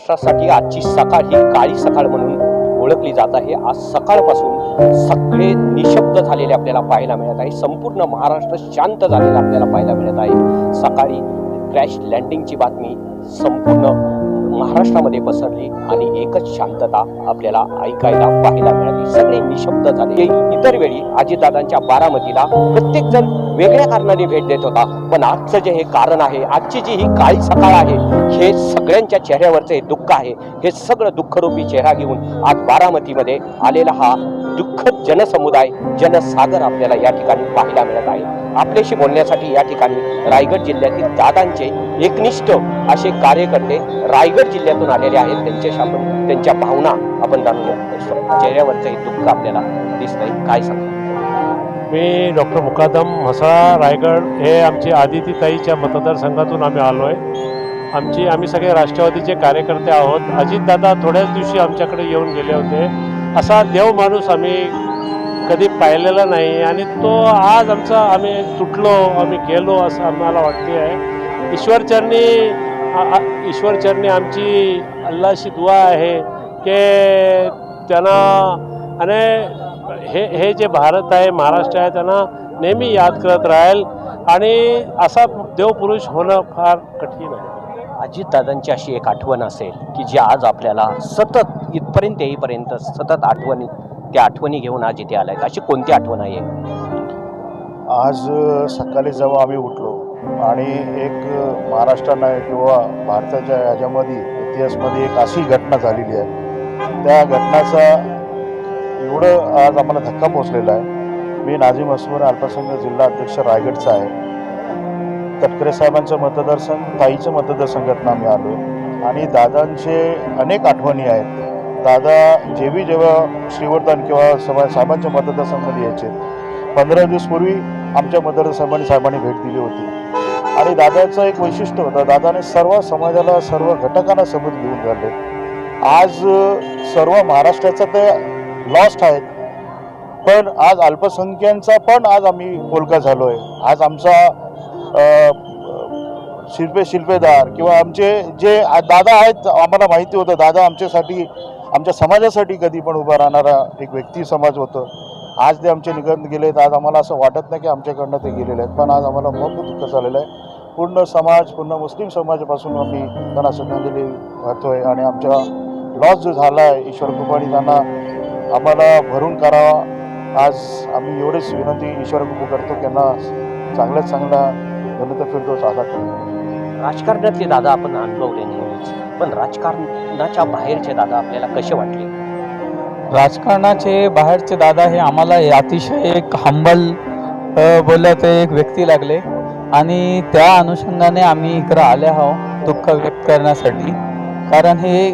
महाराष्ट्रासाठी आजची सकाळ ही काळी सकाळ म्हणून ओळखली जात आहे। आज सकाळपासून सगळे निशब्द झालेले आपल्याला पाहायला मिळत आहे। संपूर्ण महाराष्ट्र शांत झालेला आपल्याला पाहायला मिळत आहे। सकाळी क्रॅश लँडिंगची बातमी संपूर्ण महाराष्ट्रामध्ये पसरली आणि एकच शांतता आपल्याला ऐकायला पाहायला मिळाली। सगळे निशब्द झाले। इतर वेळी अजितदादांच्या बारामतीला प्रत्येक जण वेगळ्या कारणाने भेट देत होता, पण आजचं जे हे कारण आहे, आजची जी ही काळी सकाळ आहे, हे सगळ्यांच्या चेहऱ्यावरचे दुःख आहे। हे सगळं दुःखरूपी चेहरा घेऊन आज बारामतीमध्ये आलेला हा दुःखद जनसमुदाय, जनसागर आपल्याला या ठिकाणी पाहायला मिळत आहे। आपल्याशी बोलण्यासाठी या ठिकाणी रायगड जिल्ह्यातील दादांचे एकनिष्ठ असे कार्यकर्ते रायगड जिल्ह्यातून आलेले आहेत। त्यांच्याशी आपण त्यांच्या भावना आपण जाणूया। चेहऱ्यावरचं हे दुःख आपल्याला दिसतंय, काय सांगता? मी डॉक्टर मुकादम म्हसळा रायगड हे आमची आदितीताईच्या मतदारसंघातून आम्ही आलो आहे। आम्ही सगळे राष्ट्रवादीचे कार्यकर्ते आहोत। अजितदादा थोड्याच दिवशी आमच्याकडे येऊन गेले होते। असा देव माणूस आम्ही कधी पाहिलेला नाही आणि तो आज आम्ही तुटलो, आम्ही गेलो असं आम्हाला वाटते आहे। ईश्वरचरणी आमची अल्लाशी दुआ आहे की त्यांना आणि हे जे भारत आहे, महाराष्ट्र आहे, त्यांना नेहमी याद करत राहील आणि असा देवपुरुष होणं फार कठीण आहे। अजितदादांची अशी एक आठवण असेल की जी आज आपल्याला सतत इथपर्यंत येईपर्यंत सतत त्या आठवणी घेऊन आज इथे आलाय। अशी कोणती आठवण आहे? आज सकाळी जेव्हा आम्ही उठलो आणि एक महाराष्ट्रानं किंवा भारताच्या याच्यामध्ये इतिहासमध्ये एक अशी घटना झालेली आहे, त्या घटनाचा एवढं आज आम्हाला धक्का पोचलेला आहे। मी नाझीम अस्वर, अल्पसंख्याक जिल्हा अध्यक्ष रायगडचा आहे। तटकरे साहेबांचं मतदारसंघ, ताईच्या मतदारसंघातून आम्ही आलो आणि दादांचे अनेक आठवणी आहेत। दादा जेव्हा श्रीवर्धन किंवा साहेबांच्या मतदारसंघामध्ये यायचे, 15 दिवस पूर्वी आमच्या मतदारसाहेबांनी भेट दिली होती आणि दादाचं एक वैशिष्ट्य होतं, दादाने सर्व समाजाला, सर्व घटकांना सोबत घेऊन झाले। आज सर्व महाराष्ट्राचा ते लॉस्ट आहेत, पण आज अल्पसंख्यांचा पण आज आम्ही बोलका झालो आहे। आज आमचा शिल्पेदार किंवा आमचे जे दादा आहेत, आम्हाला माहिती होतं दादा आमच्यासाठी, आमच्या समाजासाठी कधी पण उभा राहणारा एक व्यक्ती समाज होतं। आज ते आमचे निघून गेलेत। आज आम्हाला असं वाटत नाही की आमच्याकडनं ते गेलेले आहेत, पण आज आम्हाला खूप दुःख झालेलं आहे। पूर्ण समाज, पूर्ण मुस्लिम समाजापासून आम्ही त्यांना श्रद्धांजली वाहतोय आणि आमच्या लॉस जो झाला आहे, ईश्वर कृपाने त्यांना आम्हाला भरून करावा। आज आम्ही एवढीच विनंती ईश्वर कृपा करतो की त्यांना चांगल्यात चांगला जनता फिरदौस अदा करतो। राजकारणातले दादा आपण अनुभवले नेहमीच, पण राजकारणाच्या बाहेरचे दादा आपल्याला कसे वाटले? राजकारणाचे बाहेरचे दादा हे आम्हाला अतिशय एक हंबल बोलत एक व्यक्ती लागले आणि त्या अनुषंगाने आम्ही इकडं आले आहोत दुःख व्यक्त करण्यासाठी, कारण हे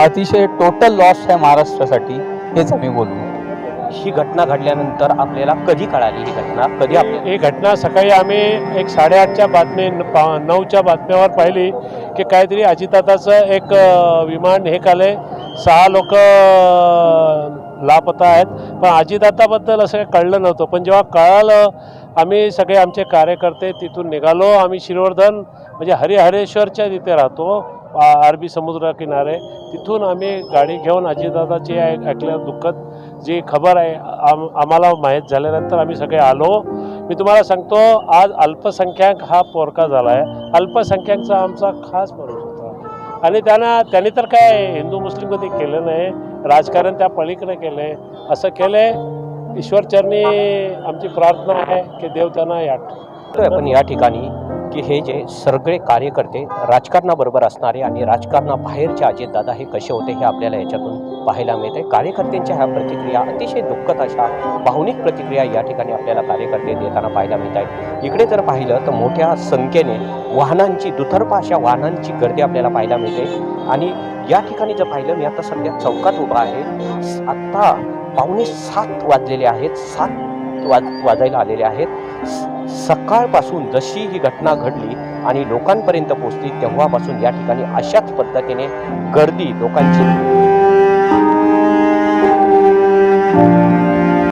अतिशय टोटल लॉस आहे महाराष्ट्रासाठी, हेच आम्ही बोलू। ही घटना घडल्यानंतर आपल्याला कधी कळाली ही घटना? कधी आपल्याला ही घटना सकाळी आम्ही एक 8:30च्या बातमी 9च्या बातम्यावर पाहिली की काहीतरी अजितदादाचं एक विमान हे काले 6 लोक लापता आहेत, पण अजितदादाबद्दल असं काही कळलं नव्हतं। पण जेव्हा कळालं, आम्ही सगळे आमचे कार्यकर्ते तिथून निघालो। आम्ही श्रीवर्धन म्हणजे हरिहरेश्वरच्या तिथे राहतो, अरबी समुद्र किनारे, तिथून आम्ही गाडी घेऊन अजितदादाची ऐकल्या दुःखद जी खबर आहे आम्हाला माहीत झाल्यानंतर आम्ही सगळे आलो। मी तुम्हाला सांगतो, आज अल्पसंख्याक हा पोरका झाला आहे। अल्पसंख्याकचा आमचा खास माणूस होता आणि त्यांनी तर काय हिंदू मुस्लिम कधी केलं नाही, राजकारण त्या पलीकडे केले, असं केले। ईश्वरचरणी आमची प्रार्थना आहे की देव त्यांना पण या ठिकाणी की हे जे सगळे कार्यकर्ते राजकारणाबरोबर असणारे आणि राजकारणाबाहेरचे अजितदादा हे कसे होते हे आपल्याला याच्यातून पाहायला मिळते। कार्यकर्त्यांच्या ह्या प्रतिक्रिया अतिशय दुःखद अशा भावनिक प्रतिक्रिया या ठिकाणी आपल्याला कार्यकर्ते देताना पाहायला मिळत आहेत। इकडे जर पाहिलं तर मोठ्या संख्येने वाहनांची, दुतर्फा अशा वाहनांची गर्दी आपल्याला पाहायला मिळते आणि या ठिकाणी जर पाहिलं, मी आता सध्या चौकात उभा आहे। आत्ता 6:45 वाजलेले आहेत, 7 वाजायला आलेले आहेत। सकाळपासून जशी ही घटना घडली आणि लोकांपर्यंत पोहोचली तेव्हापासून या ठिकाणी अशाच पद्धतीने गर्दी लोकांची